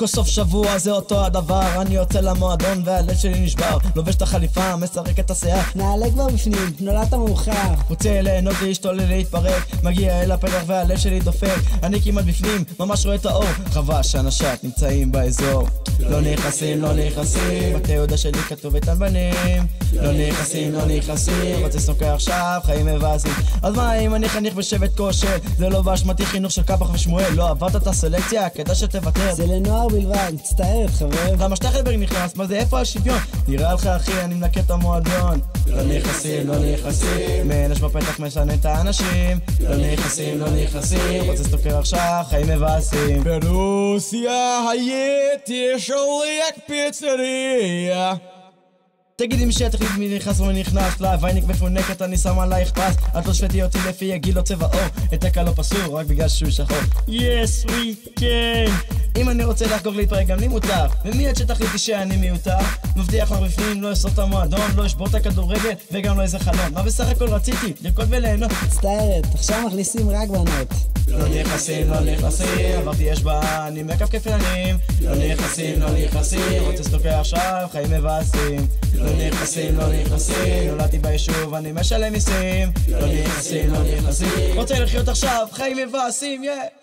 כל סוף שבוע זה אותו הדבר, אני יוצא למועדון והלב שלי נשבר, לובש את החליפה, מסרק את השיער, נעלה כבר בפנים, נולדת מאוחר. רוצה ליהנות, להשתולל, להתפרק, מגיע אל הפתח והלב שלי דופק, אני כמעט בפנים, ממש רואה את האור, חבל שאנשת נמצאים באזור. לא נכנסים, לא נכנסים, בתעודה שלי כתוב איתן בנים. לא נכנסים, לא נכנסים, רוצה סנוקר עכשיו, חיים מבאסים. אז מה אם אני חניך בשבט כושל? זה לא באשמתי חינוך של קפח ושמואל, לא עברת את הסלקציה, כדאי שתוותר. זה לנוער בלבד, מצטערת חבר. למה שטחלברג נכנס? מה זה, איפה השוויון? נראה לך אחי, אני מנקה את המועדון. לא נכנסים, לא נכנסים, מנש בפתח משנה את האנשים. לא נכנסים, לא נכנסים, רוצה סנוקר עכשיו, חיים מבאסים. ברוסיה הייתי שולח פיצריה. תגידי מי שתחליט מי נכנס ומי נכנס לה, וייניק מפונקת אני שם עלייך פס. את לא שפטי אותי לפי הגיל או צבע עור, את הקל לא פסור רק בגלל שהוא שחור. Yes we can. אם אני רוצה לחגוג להתפרק גם לי מותר, ומי עד שתחליטי שאני מיותר? מבטיח לך בפנים, לא אסוף את המועדון, לא אשבור את הכדורגל וגם לא איזה חלום. מה בסך הכל רציתי? לרקוד וליהנות. מצטערת, עכשיו מכניסים רק בנות. לא נכנסים, לא נכנסים, עברתי אשבעה, אני מכפכף עיניים. לא נכנסים, לא נכנסים, רוצה סנוקר עכשיו, חיים מבאסים. לא נכנסים, לא נכנסים, נולדתי ביישוב, אני משלם מיסים. לא נכנסים, לא נכנסים, רוצה לחיות עכשיו, חיים מבאסים, yeah!